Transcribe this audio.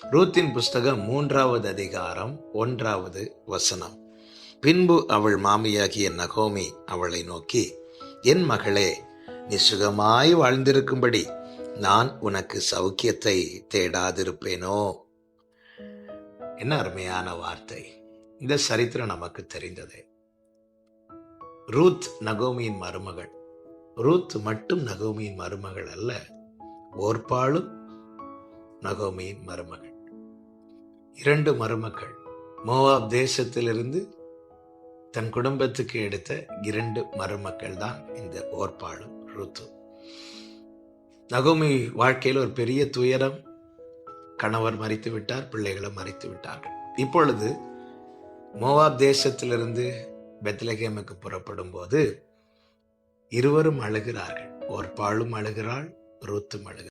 ரூத்தின் புஸ்தகம் 3வது அதிகாரம் 1வது வசனம். பின்பு அவள் மாமியாகிய நகோமி அவளை நோக்கி, என் மகளே, நீ சுகமாய் வாழ்ந்திருக்கும்படி நான் உனக்கு சௌக்கியத்தை தேடாதிருப்பேனோ? என்ன அருமையான வார்த்தை! இந்த சரித்திரம் நமக்கு தெரிந்ததே. ரூத் நகோமியின் மருமகள். ரூத் மட்டும் நகோமியின் மருமகள் அல்ல, ஓர்பாளும் நகோமியின் மருமகள். 2 மருமக்கள். மோவாப் தேசத்திலிருந்து தன் குடும்பத்துக்கு எடுத்த 2 மருமக்கள் தான் இந்த ஓர்பாளும் ரூத்தும். நகோமி வாழ்க்கையில் ஒரு பெரிய துயரம். கணவர் மரித்து விட்டார், பிள்ளைகளும் மரித்து விட்டார்கள். இப்பொழுது மோவாப் தேசத்திலிருந்து பெத்லகேமுக்கு புறப்படும் போது இருவரும் அழுகிறார்கள். ஓர்பாளும் அழுகிறாள், ரூத்தும் அழுகிறாள்.